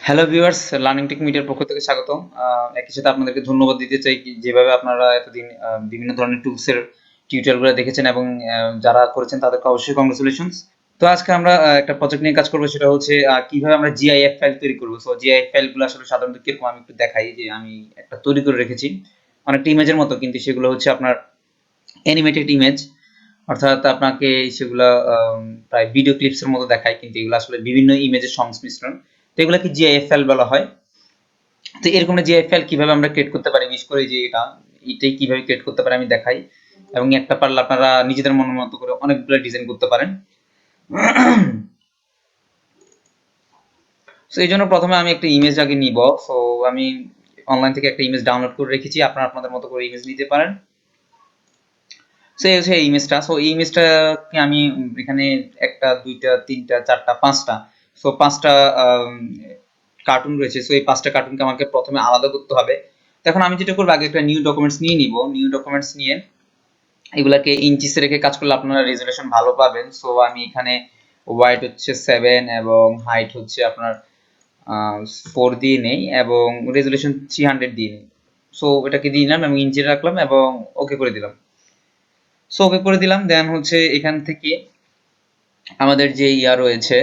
Hello viewers, learning take মিডিয়ার পক্ষ থেকে স্বাগতম। একই সাথে আপনাদেরকে ধন্যবাদ দিতে চাই যেভাবে আপনারা এতদিন বিভিন্ন ধরনের টুলসের টিউটোরিয়ালগুলো দেখেছেন এবং যারা করেছেন তাদেরকে অবশ্যই কংগ্রেচুলেশনস। তো আজকে আমরা একটা প্রজেক্ট নিয়ে কাজ করবো, সেটা হচ্ছে কিভাবে আমরা জিআইএফ ফাইল তৈরি করবো। সো জিআইএফ ফাইলগুলো আসলে সাধারণত কিরকম আমি একটু দেখাই যে আমি একটা তৈরি করে রেখেছি অনেকটা ইমেজের মতো, কিন্তু সেগুলো হচ্ছে আপনার অ্যানিমেটেড ইমেজ, অর্থাৎ আপনাকে সেগুলা প্রায় ভিডিও ক্লিপসের মতো দেখায়, কিন্তু এগুলো আসলে বিভিন্ন ইমেজের সংমিশ্রণ। তো এগুলোকে জিআইএফ ফাইল বলা হয়। তো এরকম জিআইএফ ফাইল কিভাবে আমরা ক্রিয়েট করতে পারি, বিশেষ করে যে এটাই কিভাবে ক্রিয়েট করতে পারি আমি দেখাই, এবং একটা পারলে আপনারা নিজেদের মনের মতো করে অনেকগুলো ডিজাইন করতে পারেন। সো এই জন্য প্রথমে আমি একটা ইমেজ আগে নিব। সো আমি অনলাইন থেকে একটা ইমেজ ডাউনলোড করে রেখেছি, আপনারা আপনাদের মতো করে ইমেজ নিতে পারেন। সো এই হচ্ছে ইমেজটা। সো এই ইমেজটাকে আমি এখানে একটা দুইটা তিনটা চারটা পাঁচটা, সো পাঁচটা কার্টুন রয়েছে। সো এই পাঁচটা কার্টুনকে আমাকে প্রথমে আলাদা করতে হবে। তো এখন আমি যেটা করবো, আগে একটা নিউ ডকুমেন্টস নিয়ে নিব। নিউ ডকুমেন্টস নিয়ে এগুলাকে ইঞ্চিসে রেখে কাজ করলে আপনারা রেজুলেশন ভালো পাবেন। সো আমি এখানে ওয়াইড হচ্ছে 7 এবং হাইট হচ্ছে আপনার 4 দিয়ে নেই এবং রেজুলেশন 300 দিয়ে নেই। সো এটাকে দিয়ে নিলাম এবং ইঞ্চি রাখলাম এবং ওকে করে দিলাম। সো ওকে করে দিলাম। দেন হচ্ছে এখান থেকে আমাদের যে রয়েছে,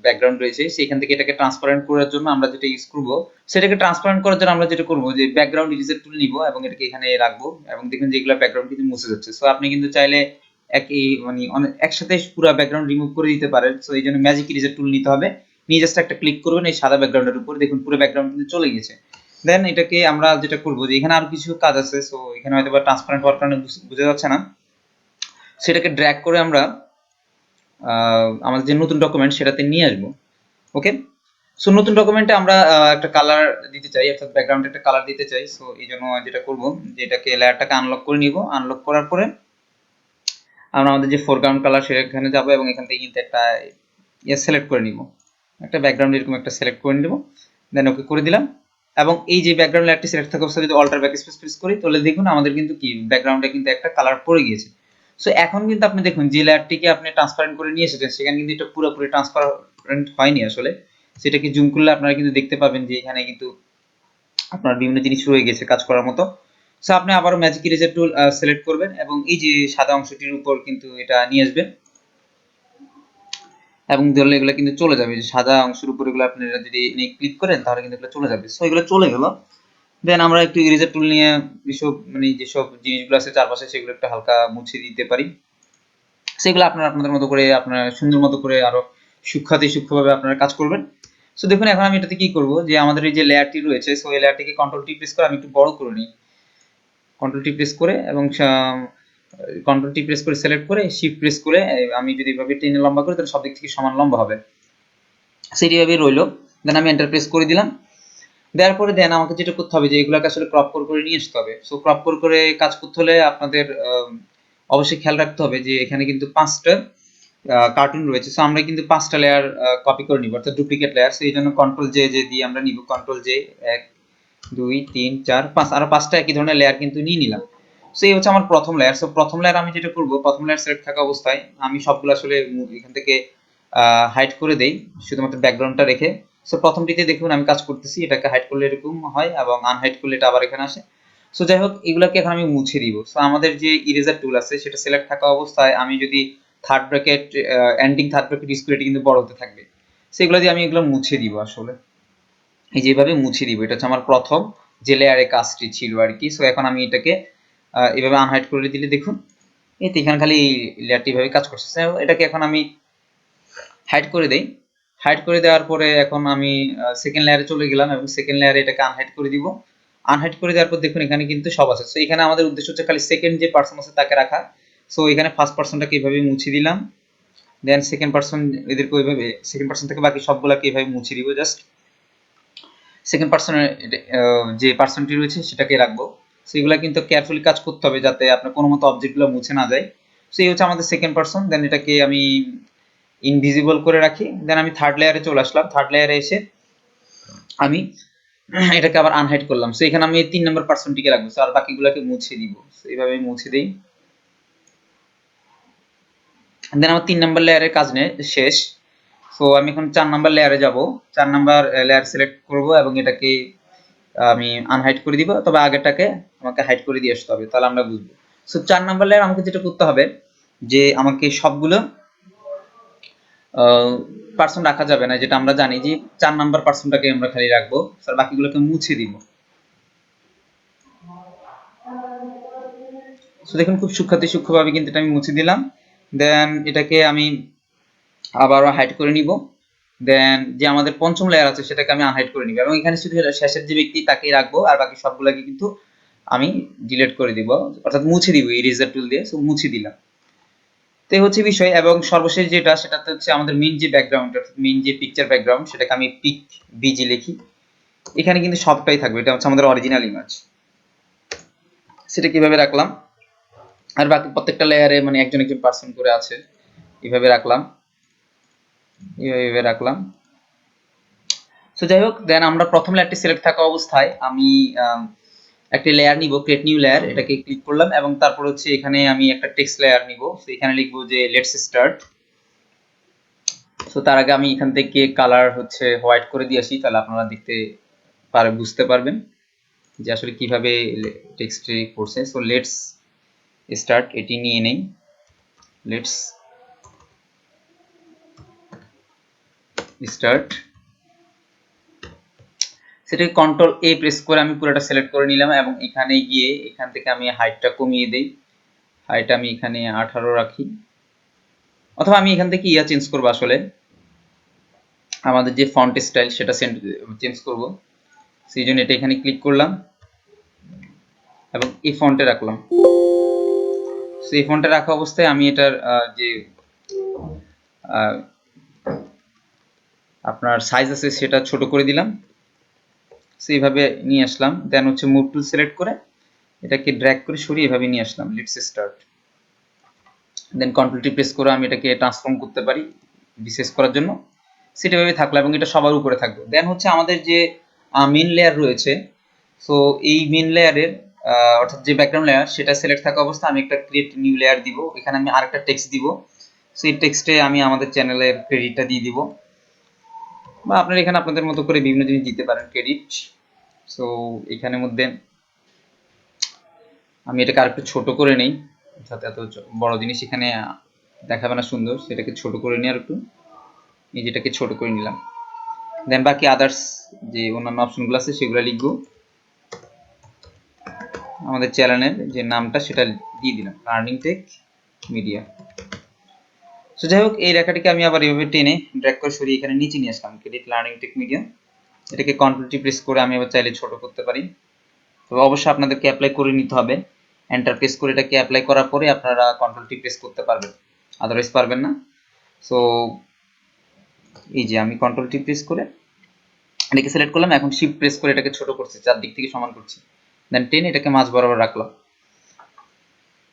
ব্যাকগ্রাউন্ড রয়েছে, সেখান থেকে এটাকে ট্রান্সপারেন্ট করার জন্য আমরা যেটা ইউজ করব, সেটাকে ট্রান্সপারেন্ট করার জন্য আমরা যেটা করব যে ব্যাকগ্রাউন্ড ইরেজার টুল নিব এবং এটাকে এখানে রাখবো এবং দেখুন যে এগুলো ব্যাকগ্রাউন্ড কিন্তু মুছে যাচ্ছে। সো আপনি কিন্তু চাইলে একই মানে একসাথে পুরো ব্যাকগ্রাউন্ড রিমুভ করে দিতে পারেন। সো এই জন্য ম্যাজিক ইরেজার টুল নিতে হবে। নিয়ে জাস্ট একটা ক্লিক করবেন এই সাদা ব্যাকগ্রাউন্ডের উপর, দেখুন পুরো ব্যাকগ্রাউন্ড কিন্তু চলে গেছে। দেন এটাকে আমরা যেটা করব যে এখানে আরো কিছু কাজ আছে। সো এখানে হয়তো বা ট্রান্সপারেন্ট হওয়ার কারণে বোঝা যাচ্ছে না। সেটাকে ড্র্যাগ করে আমরা আমাদের যে নতুন ডকুমেন্ট সেটাতে নিয়ে আসবো। ওকে। সো নতুন ডকুমেন্টে আমরা একটা কালার দিতে চাই, অর্থাৎ ব্যাকগ্রাউন্ডে একটা কালার দিতে চাই। সো এই জন্য যেটা করব যে এটাকে লেয়ারটাকে আনলক করে নিব। আনলক করার পরে আমরা আমাদের যে ফোরগ্রাউন্ড কালার সেখানে যাব এবং এখান থেকে কিন্তু একটা সিলেক্ট করে নিব, একটা ব্যাকগ্রাউন্ড এরকম একটা সিলেক্ট করে নিব। দেন ওকে করে দিলাম এবং এই যে ব্যাকগ্রাউন্ড লেয়ারটি সিলেক্ট থাকা অবস্থায় যদি অল্টার ব্যাকস্পেস প্রেস করি তাহলে দেখুন আমাদের কিন্তু কি ব্যাকগ্রাউন্ডে কিন্তু একটা কালার পড়ে গিয়েছে। সো এখন কিন্তু আপনি দেখুন যে লেয়ারটিকে আপনি ট্রান্সপারেন্ট করে নিয়ে এসেছেন, সেখানে কিন্তু এটা পুরোপুরি ট্রান্সপারেন্ট হয়নি আসলে। সেটাকে জুম করলে আপনারা কিন্তু দেখতে পাবেন যে এখানে কিন্তু আপনার বিভিন্ন জিনিস রয়ে গেছে কাজ করার মতো। সো আপনি আবারও ম্যাজিক ইরেজার টুল সিলেক্ট করবেন এবং এই যে সাদা অংশটির উপর কিন্তু এটা নিয়ে আসবেন এবং ধরলে এগুলো কিন্তু চলে যাবে। যে সাদা অংশের উপর এগুলো আপনি যদি ক্লিক করেন তাহলে কিন্তু এগুলো চলে যাবে। সো এগুলো চলে গেল। দেন আমরা একটু ইরেজার টুল নিয়ে এসব মানে যেসব জিনিসগুলো আছে চারপাশে সেগুলো একটু হালকা মুছে দিতে পারি। সেগুলো আপনারা আপনাদের মতো করে আপনারা সুন্দর মতো করে আরো সূক্ষ্মভাবে আপনারা কাজ করবেন। সো দেখুন এখন আমি এটাতে কি করব যে আমাদের এই যে লেয়ারটি রয়েছে, সো এই লেয়ারটিকে কন্ট্রোল টি প্রেস করে আমি একটু বড় করে নিই। কন্ট্রোল টি প্রেস করে এবং কন্ট্রোল টি প্রেস করে সিলেক্ট করে শিফট প্রেস করে আমি যদি এভাবে টেনে লম্বা করি তাহলে সব দিক থেকে সমান লম্বা হবে। সেইভাবে রইলো। দেন আমি এন্টার প্রেস করে দিলাম। দেওয়ার পরে দেন আমাকে যেটা করতে হবে যে এগুলোকে আসলে ক্রপ করে নিয়ে আসতে হবে। সো ক্রপ করে কাজ করতে হলে আপনাদের অবশ্যই খেয়াল রাখতে হবে যে এখানে কিন্তু 5টা কার্টুন রয়েছে। সো আমরা কিন্তু 5টা লেয়ার কপি করে নিব, অর্থাৎ ডুপ্লিকেট লেয়ার। সো এই জন্য কন্ট্রোল জে দিয়ে আমরা নিব। কন্ট্রোল জে 1 2 3 4 5 আরো 5টা একই ধরনের লেয়ার কিন্তু নিয়ে নিলাম। সো এই হচ্ছে আমার প্রথম লেয়ার। সো প্রথম লেয়ার আমি যেটা করব, প্রথম লেয়ার সিলেক্ট থাকা অবস্থায় আমি সবগুলো আসলে এখান থেকে হাইড করে দেই, শুধুমাত্র ব্যাকগ্রাউন্ডটা রেখে। সো প্রথমটিতে দেখুন আমি কাজ করতেছি, এটাকে হাইড করলে এরকম হয় এবং আনহাইড করলে এটা আবার এখানে আসে। সো যাই হোক এগুলোকে এখন আমি মুছে দিব। সো আমাদের যে ইরেজার টুল আছে সেটা সিলেক্ট থাকা অবস্থায় আমি যদি third bracket ending third bracket use করি এটা কিন্তু বড় হতে থাকবে। সেগুলো দিয়ে আমি এগুলো মুছে দিব আসলে। এই যেভাবে মুছে দিব, এটা হচ্ছে আমার প্রথম যে লেয়ারে কাজটি ছিল আর কি। সো এখন আমি এটাকে এভাবে আনহাইড করে দিলে দেখুন এই তো এখানে খালি লেয়ারটি ভাবে কাজ করছে। এটাকে এখন আমি হাইড করে দেই। হাইড করে দেওয়ার পরে এখন আমি সেকেন্ড লেয়ারে চলে গেলাম এবং সেকেন্ড লেয়ারে এটাকে আনহাইড করে দিব। আনহাইড করে দেওয়ার পর দেখুন এখানে কিন্তু সব আছে। সো এখানে আমাদের উদ্দেশ্য হচ্ছে খালি সেকেন্ড যে পারসন আছে তাকে রাখা। সো এখানে ফার্স্ট পারসনটাকে এইভাবে মুছে দিলাম। দেন সেকেন্ড পারসন এদেরকে ওইভাবে সেকেন্ড পারসন থেকে বাকি সবগুলোকে এইভাবে মুছে দিব। জাস্ট সেকেন্ড পারসনের যে পারসনটি রয়েছে সেটাকে রাখবো। সো এগুলা কিন্তু কেয়ারফুলি কাজ করতে হবে যাতে আপনার কোনো মতো অবজেক্টগুলো মুছে না যায়। সো এই হচ্ছে আমাদের সেকেন্ড পারসন। দেন এটাকে আমি ইনভিজিবল করে রাখি। দেন আমি থার্ড লেয়ারে চলে আসলাম। থার্ড লেয়ারে এসে আমি এটাকে আবার আনহাইড করলাম। সো এখানে আমি 3 নম্বর পারসনটিকে রাখবো। সো আর বাকিগুলোকে মুছে দিব। সো এইভাবে আমি মুছে দেই। দেন আমার 3 নম্বর লেয়ারের কাজ শেষ। সো আমি এখন 4 নাম্বার লেয়ারে যাব, 4 নাম্বার লেয়ার সিলেক্ট করব এবং এটাকে আমি আনহাইড করে দিব, তবে আগেরটাকে আমাকে হাইড করে দিয়ে আসতে হবে, তাহলে আমরা বুঝবো। সো 4 নাম্বার লেয়ার আমাকে যেটা করতে হবে যে আমাকে সবগুলো পার্সন রাখা যাবে না, যেটা আমরা জানি যে 4 নাম্বার পার্সনটাকে আমরা খালি রাখবো, স্যার বাকিগুলোকে মুছে দিব। সো দেখুন খুব সূক্ষ্মভাবে কিন্তু এটা আমি মুছে দিলাম। দেন এটাকে আমি আবারও হাইড করে নিব। দেন যে আমাদের পঞ্চম লেয়ার আছে সেটাকে আমি আনহাইড করে নিব এবং এখানে শুধু শেষের যে ব্যক্তি তাকেই রাখবো, আর বাকি সবগুলোকে কিন্তু আমি ডিলিট করে দিব, অর্থাৎ মুছে দিব ইরেজার টুল দিয়ে। সো মুছে দিলাম। তো এই হচ্ছে বিষয়। এবং সর্বশেষ যেটা সেটাতে হচ্ছে আমাদের মেইন যে ব্যাকগ্রাউন্ড, অর্থাৎ মেইন যে পিকচার ব্যাকগ্রাউন্ড, সেটাকে আমি পিক বিজি লিখি। এখানে কিন্তু সবটাই থাকবে, এটা হচ্ছে আমাদের অরিজিনাল ইমেজ। সেটা কিভাবে রাখলাম, আর বাকি প্রত্যেকটা লেয়ারে মানে একজন একজন পার্সন করে আছে, এইভাবে রাখলাম, এইভাবে রাখলাম। সো যাই হোক, দেন আমরা প্রথম লেয়ারটি সিলেক্ট থাকা অবস্থায় আমি একটা লেয়ার নিব, ক্রিয়েট নিউ লেয়ার, এটাকে ক্লিক করলাম এবং তারপর হচ্ছে এখানে আমি একটা টেক্সট লেয়ার নিব। সো এখানে লিখবো যে লেটস স্টার্ট। সো তার আগে আমি এখান থেকে কালার হচ্ছে হোয়াইট করে দিয়ে আসি, তাহলে আপনারা দেখতে বুঝতে পারবেন যে আসলে কিভাবে টেক্সটে করছে। সো লেটস স্টার্ট এটি নিয়ে নেই, লেটস স্টার্ট। সেটাকে কন্ট্রোল এ প্রেস করে আমি পুরোটা সিলেক্ট করে নিলাম এবং এখানে গিয়ে এখান থেকে আমি হাইটটা কমিয়ে দেই, হাইট আমি এখানে 18 রাখি, অথবা আমি এখান থেকে ইয়া চেঞ্জ করবো, আসলে আমাদের যে ফন্ট স্টাইল সেটা চেঞ্জ করব। সেই জন্য এটা এখানে ক্লিক করলাম এবং এই ফন্টে রাখলাম। সেই ফন্টে রাখা অবস্থায় আমি এটার যে আপনার সাইজ আছে সেটা ছোট করে দিলাম, সেইভাবে নিয়ে আসলাম। দেন হচ্ছে মুভ টুল সিলেক্ট করে এটাকে ড্র্যাগ করে সরিয়ে এভাবে নিয়ে আসলাম, let's start. Then control T press করে আমি এটাকে ট্রান্সফর্ম করতে পারি বিশেষ করার জন্য, সেটা ভাবে থাকলো এবং এটা সবার উপরে থাকবে। দেন হচ্ছে আমাদের যে মেইন লেয়ার রয়েছে, সো এই মেইন লেয়ারের অর্থাৎ যে ব্যাকগ্রাউন্ড লেয়ার সেটা সিলেক্ট থাকা অবস্থা আমি একটা ক্রিয়েট নিউ লেয়ার দিব, এখানে আমি আরেকটা টেক্সট দিব। সো এই টেক্সটে আমি আমাদের চ্যানেলের ক্রেডিটটা দিয়ে দিব, বা আপনারা এখানে আপনাদের মতো করে বিভিন্ন জিনিস দিতে পারেন ক্রেডিট। সো এখানের মধ্যে আমি এটাকে আরেকটু ছোট করে নেই, যাতে এত বড় জিনিস এখানে দেখাবে না সুন্দর, সেটাকে ছোট করে নিই আর একটু, এই যেটাকে ছোট করে নিলাম। দেন বাকি আদার্স যে অন্যান্য অপশনগুলো আছে সেগুলো লিখবো, আমাদের চ্যানেলের যে নামটা সেটা দিয়ে দিলাম, লার্নিং টেক মিডিয়া। সো যাই হোক, এই রেখাটিকে আমি আবার এইভাবে টেনে ড্র্যাগ করে সরিয়ে এখানে নিচে নিয়ে আসলাম, ক্রেডিট লার্নিং টেক মিডিয়া। এটাকে কন্ট্রোল টি প্রেস করে আমি আবার চাইলে ছোট করতে পারি, তবে অবশ্যই আপনাদেরকে অ্যাপ্লাই করে নিতে হবে। এন্টার প্রেস করে এটাকে অ্যাপ্লাই করার পরে আপনারা কন্ট্রোল টি প্রেস করতে পারবেন, আদারওয়াইজ পারবেন না। সো এই যে আমি কন্ট্রোল টি প্রেস করে এটাকে সিলেক্ট করলাম, এখন শিফট প্রেস করে এটাকে ছোট করছি, চারদিক থেকে সমান করছি, দেন টেন এটাকে মাঝ বরাবর রাখলাম।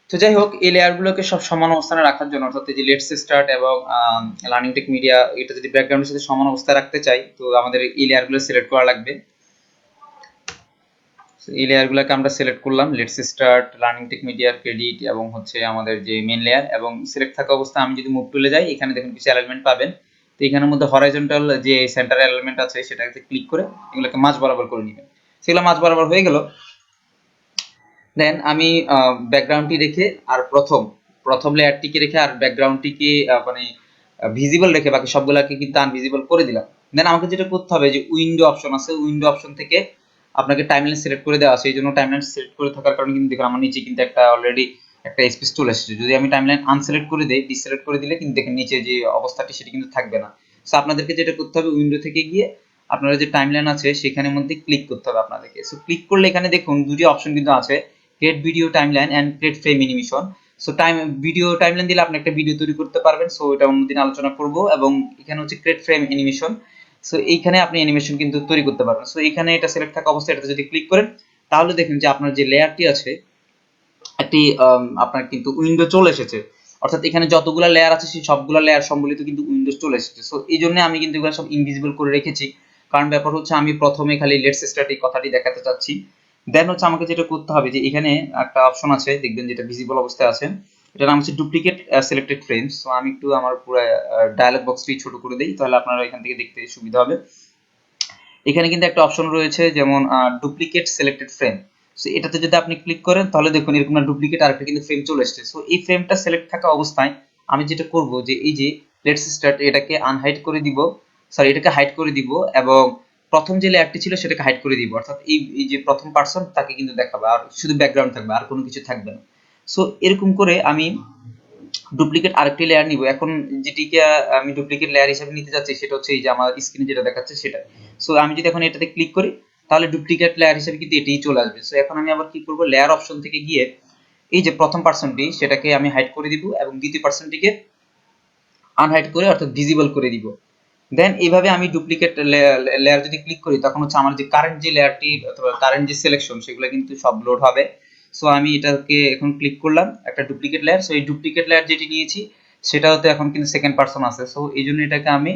তো যাই হোক, এই লেয়ারগুলোকে সব সমান অবস্থানে রাখার জন্য, অর্থাৎ এই যে লেটস স্টার্ট এবং লার্নিং টেক মিডিয়া, এটা যদি ব্যাকগ্রাউন্ডের সাথে সমান অবস্থায় রাখতে চাই, তো আমাদের এই লেয়ারগুলো সিলেক্ট করা লাগবে। এই লেয়ারগুলোকে আমরা সিলেক্ট করলাম, লেটস স্টার্ট, লার্নিং টেক মিডিয়ার ক্রেডিট এবং হচ্ছে আমাদের যে মেইন লেয়ার, এবং সিলেক্ট থাকা অবস্থায় আমি যদি মুভ টুলে যাই, এখানে দেখুন কিছু অ্যালাইনমেন্ট পাবেন। তো এখানের মধ্যে হরাইজন্টাল যে সেন্টার অ্যালাইনমেন্ট আছে সেটাতে ক্লিক করে এগুলোকে মাঝ বরাবর করে নেবেন। সেগুলো মাঝ বরাবর হয়ে গেল। দেন আমি ব্যাকগ্রাউন্ডটি রেখে আর প্রথম লেয়ারটিকে রেখে আর ব্যাকগ্রাউন্ডটিকে মানে ভিজিবল রেখে বাকি সবগুলোকে কিন্তু আনভিজিবল করে দিলাম। দেন আমাকে যেটা করতে হবে, যে উইন্ডো অপশন আছে, উইন্ডো অপশন থেকে আপনাকে টাইমলাইন সিলেক্ট করে দেওয়া আছে, এই জন্য টাইমলাইন সিলেক্ট করে থাকার কারণে কিন্তু দেখুন আমার নিচে কিন্তু একটা অলরেডি একটা স্পেস চলে এসেছে। যদি আমি টাইমলাইন আনসিলেক্ট করে দেই, ডিসিলেক্ট করে দিলে কিন্তু দেখেন নিচে যে অবস্থাটি সেটা কিন্তু থাকবে না। সো আপনাদেরকে যেটা করতে হবে, উইন্ডো থেকে গিয়ে আপনারা যে টাইমলাইন আছে সেখানের মধ্যে ক্লিক করতে হবে আপনাদেরকে। সো ক্লিক করলে এখানে দেখুন দুটি অপশন কিন্তু আছে, create video timeline and create frame animation. So video timeline দিলে আপনি একটা ভিডিও তৈরি করতে পারবেন, সো এটা অন্যদিন আলোচনা করব। এবং এখানে হচ্ছে ক্রিয়েট ফ্রেম অ্যানিমেশন, সো এইখানে আপনি অ্যানিমেশন কিন্তু তৈরি করতে পারবেন। সো এখানে এটা সিলেক্ট থাকা অবস্থায় এটাতে যদি ক্লিক করেন, তাহলে দেখেন যে আপনার যে লেয়ারটি আছে একটি আপনার কিন্তু উইন্ডো চলে এসেছে, অর্থাৎ এখানে যতগুলো লেয়ার আছে সেই সবগুলো লেয়ার সম্বলিত কিন্তু উইন্ডোজ চলে এসেছে। সো এই জন্য আমি কিন্তু এগুলো সব ইনভিজিবল করে রেখেছি, কারণ ব্যাপার হচ্ছে আমি প্রথমে খালি লেটস স্টার্ট এই কথাটি দেখাতে চাচ্ছি। দেন হচ্ছে আমাকে যেটা করতে হবে, যে এখানে একটা অপশন আছে দেখবেন যেটা ভিজিবল অবস্থায় আছে, এটার নাম হচ্ছে ডুপ্লিকেট সিলেক্টেড ফ্রেমস। সো আমি একটু আমার পুরো ডায়ালগ বক্সটি ছোট করে দেই, তাহলে আপনারা এখান থেকে দেখতে সুবিধা হবে। এখানে কিন্তু একটা অপশন রয়েছে যেমন ডুপ্লিকেট সিলেক্টেড ফ্রেম। সো এটাতে যদি আপনি ক্লিক করেন তাহলে দেখুন এরকম না ডুপ্লিকেট আরেকটা কিন্তু ফ্রেম চলে এসেছে। সো এই ফ্রেমটা সিলেক্ট থাকা অবস্থায় আমি যেটা করব যে এই যে লেটস স্টার্ট এটাকে আনহাইড করে দিব, সরি এটাকে হাইড করে দিব, এবং প্রথম যে লেয়ারটি ছিল সেটাকে হাইড করে দিব, অর্থাৎ এই যে প্রথম পারসন তাকে কিন্তু দেখাবে, আর শুধু ব্যাকগ্রাউন্ড থাকবে, আর কোনো কিছু থাকবে না। সো এরকম করে আমি ডুপ্লিকেট আরেকটি লেয়ার নিব। এখন যেটিকে আমি ডুপ্লিকেট লেয়ার হিসেবে নিতে যাচ্ছি সেটা হচ্ছে এই যে আমার স্ক্রিনে যেটা দেখাচ্ছে সেটা। সো আমি যদি এখন এটাতে ক্লিক করি তাহলে ডুপ্লিকেট লেয়ার হিসেবে কিন্তু এটাই চলে আসবে। সো এখন আমি আবার কি করব, লেয়ার অপশন থেকে গিয়ে এই যে প্রথম পার্সনটি সেটাকে আমি হাইড করে দিব এবং দ্বিতীয় পার্সনটিকে আনহাইড করে অর্থাৎ ভিজিবল করে দিব। দেন এইভাবে আমি ডুপ্লিকেট লেয়ার যদি ক্লিক করি তখন হচ্ছে আমার যে কারেন্ট যে লেয়ারটি অথবা কারেন্ট যে সিলেকশন সেগুলো কিন্তু সব লোড হবে। সো আমি এটাকে এখন ক্লিক করলাম একটা ডুপ্লিকেট লেয়ার। সো এই ডুপ্লিকেট লেয়ার যেটি নিয়েছি সেটা হতে এখন কিন্তু সেকেন্ড পারসন আছে। সো এই জন্য এটাকে আমি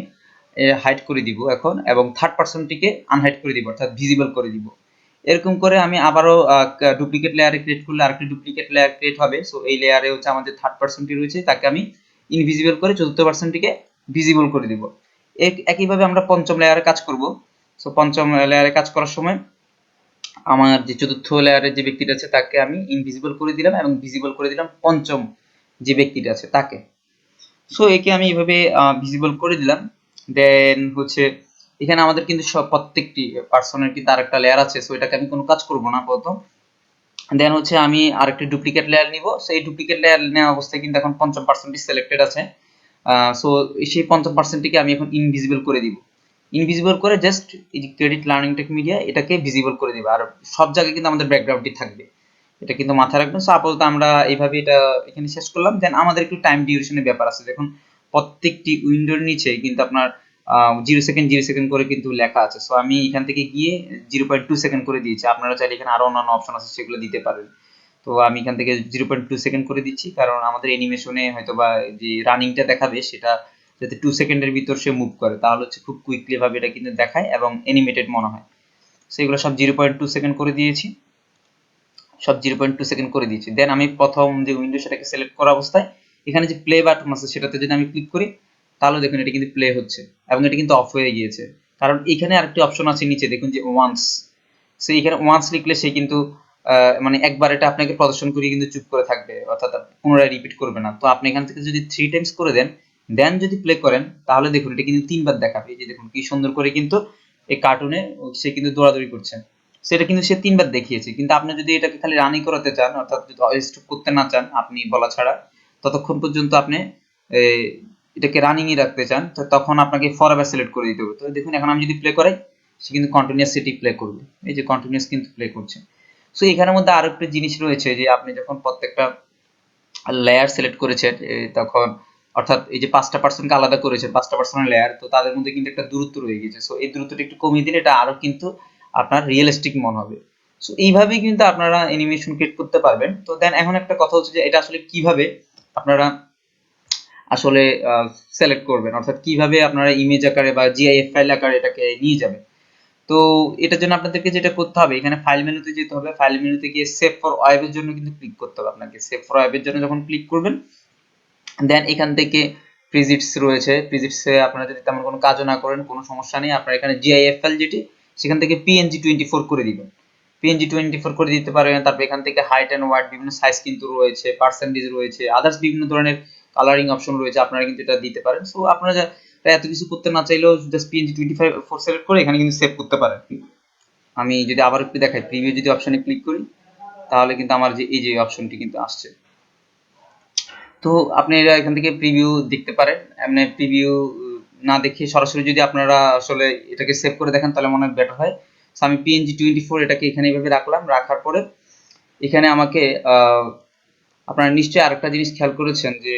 হাইড করে দিব এখন, এবং থার্ড পারসনটিকে আনহাইড করে দিব অর্থাৎ ভিজিবল করে দিব। এরকম করে আমি আবারও ডুপ্লিকেট লেয়ারে ক্রিয়েট করলে আরেকটি ডুপ্লিকেট লেয়ার ক্রিয়েট হবে। সো এই লেয়ারে হচ্ছে আমাদের থার্ড পারসনটি রয়েছে তাকে আমি ইনভিজিবল করে চতুর্থ পারসনটিকে ভিজিবল করে দিব। একইভাবে আমরা পঞ্চম লেয়ারে কাজ করব। সো পঞ্চম লেয়ারে কাজ করার সময় আমার যে চতুর্থ লেয়ারের যে ব্যক্তিটা আছে তাকে আমি ইনভিজিবল করে দিলাম এবং ভিজিবল করে দিলাম পঞ্চম যে ব্যক্তিটা আছে তাকে। সো একে আমি এইভাবে ভিজিবল করে দিলাম। দেন হচ্ছে এখানে আমাদের কিন্তু সব প্রত্যেকটি পার্সনের কিন্তু আরেকটা লেয়ার আছে। সো এটাকে আমি কোনো কাজ করব না প্রথম। দেন হচ্ছে আমি আরেকটি ডুপ্লিকেট লেয়ার নিব। সো এই ডুপ্লিকেট লেয়ার নেওয়া অবস্থায় কিন্তু এখন পঞ্চম পার্সনটি সিলেক্টেড আছে। সো সেই পঞ্চম পার্সনটিকে আমি এখন ইনভিজিবল করে দিব। ইনভিজিবল করে জাস্ট এই যে ক্রেডিট লার্নিং টেক মিডিয়া এটাকে ভিজিবল করে দিব। আর সব জায়গায় কিন্তু আমাদের ব্যাকগ্রাউন্ডটি থাকবে, এটা কিন্তু মাথায় রাখবেন। সো আপাতত আমরা এইভাবে এটা এখানে শেষ করলাম। দেন আমাদের একটু টাইম ডিউরেশনের ব্যাপার আছে। দেখুন প্রত্যেকটি উইন্ডোর নিচে কিন্তু আপনার 0 সেকেন্ড করে কিন্তু লেখা আছে। সো আমি এখান থেকে গিয়ে 0.2 সেকেন্ড করে দিয়েছি। আপনারা চাইলে এখানে আরো অন্যান্য অপশন আছে সেগুলো দিতে পারেন। তো আমি এখান থেকে 0.2 সেকেন্ড করে দিচ্ছি, কারণ আমাদের অ্যানিমেশনে হয়তো বা যে রানিংটা দেখাবে সেটা যাতে 2 সেকেন্ডের ভিতর সে মুভ করে, তাহলে হচ্ছে খুব কুইকলি ভাবে এটা কিন্তু দেখায় এবং অ্যানিমেটেড মনে হয়। সেগুলো সব 0.2 সেকেন্ড করে দিয়েছি, সব 0.2 সেকেন্ড করে দিয়েছি। দেন আমি প্রথম যে উইন্ডো সেটাকে সিলেক্ট করা অবস্থায় এখানে যে প্লে বাটন আছে সেটাতে যদি আমি ক্লিক করি তাহলে দেখুন এটা কিন্তু প্লে হচ্ছে এবং এটা কিন্তু অফ হয়ে গিয়েছে, কারণ এখানে আরেকটি অপশন আছে নিচে দেখুন যে ওয়ান্স। সো এখানে ওয়ান্স লিখলে সে কিন্তু মানে একবার এটা আপনাকে প্রদর্শন করিয়ে কিন্তু চুপ করে থাকবে, অর্থাৎ পুনরায় রিপিট করবে না। তো আপনি এখান থেকে যদি 3 টাইমস করে দেন দেন যদি প্লে করেন তাহলে দেখুন এটা কিন্তু 3 বার দেখাবে। এই যে দেখুন কি সুন্দর করে কিন্তু এই কার্টুনে সে কিন্তু দৌড়াদৌড়ি করছে, সেটা কিন্তু সে 3 বার দেখিয়েছে। কিন্তু আপনি যদি এটাকে খালি রানিং করাতে চান অর্থাৎ যদি স্টপ করতে না চান আপনি বলা ছাড়া, ততক্ষণ পর্যন্ত আপনি এটাকে রানিং ই রাখতে চান, তো তখন আপনাকে ফরএভার সিলেক্ট করে দিতে হবে। তো দেখুন এখন আমি যদি প্লে করাই সে কিন্তু কন্টিনিউয়াসলি প্লে করবে, এই যে কন্টিনিউয়াস কিন্তু প্লে করছে। সো এখানের মধ্যে আরো একটা জিনিস রয়েছে যে আপনি যখন প্রত্যেকটা লেয়ার সিলেক্ট করেছেন তখন অর্থাৎ এই যে 5টা পার্সনকে আলাদা করেছেন, 5টা পার্সনের লেয়ার, তো তাদের মধ্যে কিন্তু একটা দূরত্ব রয়ে গেছে। সো এই দূরত্বটা একটু কমিয়ে দিলে এটা আরো কিন্তু আপনার রিয়েলিস্টিক মনে হবে। সো এইভাবেই কিন্তু আপনারা অ্যানিমেশন ক্রিয়েট করতে পারবেন। তো দেন এখন একটা কথা হচ্ছে যে এটা আসলে কিভাবে আপনারা আসলে সিলেক্ট করবেন, অর্থাৎ কিভাবে আপনারা ইমেজ আকারে বা জিআইএফ ফাইল আকারে এটাকে নিয়ে যাবেন। তো এটার জন্য আপনাদেরকে যেটা করতে হবে এখানে ফাইল মেনুতে যেতে হবে, ফাইল মেনুতে গিয়ে সেভ ফর ওয়েবের জন্য কিন্তু ক্লিক করতে হবে আপনাকে। সেভ ফর ওয়েবের জন্য যখন ক্লিক করবেন দেন এখান থেকে প্রিজিটস রয়েছে, প্রিজিটসে আপনারা যদি তেমন কোনো কাজও না করেন কোনো সমস্যা নেই, আপনারা এখানে জিআইএফ ফাইল যেটি সেখান থেকে পিএনজি 24 করে দিবেন, পিএনজি 24 করে দিতে পারেন। তারপর এখান থেকে হাইট এন্ড ওয়াইড বিভিন্ন সাইজ কিন্তু রয়েছে, পার্সেন্টেজ রয়েছে, আদার্স বিভিন্ন ধরনের কালারিং অপশন রয়েছে, আপনারা কিন্তু এটা দিতে পারেন। সো আপনারা এত কিছু করতে না চাইলেও জাস্ট পিএনজি 24 সিলেক্ট করে এখানে কিন্তু সেভ করতে পারেন। আমি যদি আবার একটু দেখাই প্রিভিউ যদি অপশনে ক্লিক করি তাহলে কিন্তু আমার যে এই যে অপশনটি কিন্তু আসছে। তো আপনারা এখান থেকে প্রিভিউ দেখতে পারেন, এমনি প্রিভিউ না দেখে সরাসরি যদি আপনারা আসলে এটাকে সেভ করে দেখেন তাহলে মনে হয় বেটার হয়। সো আমি পিএনজি 24 এটাকে এখানে এইভাবে রাখলাম, রাখার পরে এখানে আমাকে আপনারা নিশ্চয়ই আরেকটা জিনিস খেয়াল করেছেন যে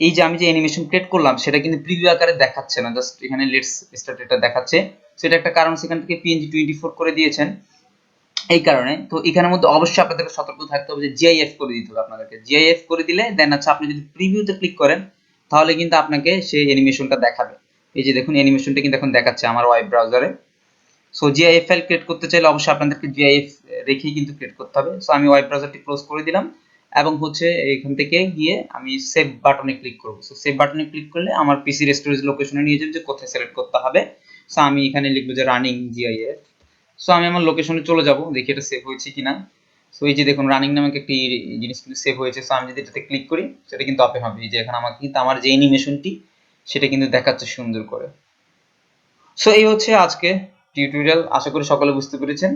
এই যে আমি যে অ্যানিমেশন ক্রিয়েট করলাম সেটা কিন্তু প্রিভিউ আকারে দেখাচ্ছে না, জাস্ট এখানে লেটস স্টার্ট এটা দেখাচ্ছে। সেটা একটা কারণ, সেখান থেকে পিএনজি 24 করে দিয়েছেন এই কারণে। তো এখানের মধ্যে অবশ্যই আপনাদেরকে সতর্ক থাকতে হবে যে জিআইএফ করে দিতে হবে আপনাদেরকে। জিআইএফ করে দিলে দেন আচ্ছা আপনি যদি প্রিভিউতে ক্লিক করেন তাহলে কিন্তু আপনাকে সেই অ্যানিমেশনটা দেখাবে। এই যে দেখুন অ্যানিমেশনটা কিন্তু এখন দেখাচ্ছে আমার ওয়েব ব্রাউজারে। সো জিআইএফ ফাইল ক্রিয়েট করতে চাইলে অবশ্যই আপনাদেরকে জিআইএফ রেখেই কিন্তু ক্রিয়েট করতে হবে। সো আমি ওয়েব ব্রাউজারটি ক্লোজ করে দিলাম এবং হচ্ছে এখান থেকে গিয়ে আমি সেভ বাটনে ক্লিক করব। সো সেভ বাটনে ক্লিক করলে আমার পিসির স্টোরেজ লোকেশনে নিয়ে যাবে যে কোথায় সিলেক্ট করতে হবে। সো আমি এখানে লিখবো যে রানিং জিআইএফ। সো আমি আমার লোকেশনে চলে যাব, দেখি এটা সেভ হয়েছে কিনা। সো এই যে দেখুন রানিং নামক একটি জিনিস কিন্তু সেভ হয়েছে। সো আমি যদি এটাতে ক্লিক করি সেটা কিন্তু ওপেন হবে। এই যে এখানে আমাকে কিন্তু আমার যে অ্যানিমেশনটি সেটা কিন্তু দেখাচ্ছে সুন্দর করে। সো এই হচ্ছে আজকে টিউটোরিয়াল, আশা করি সকলে বুঝতে পেরেছেন।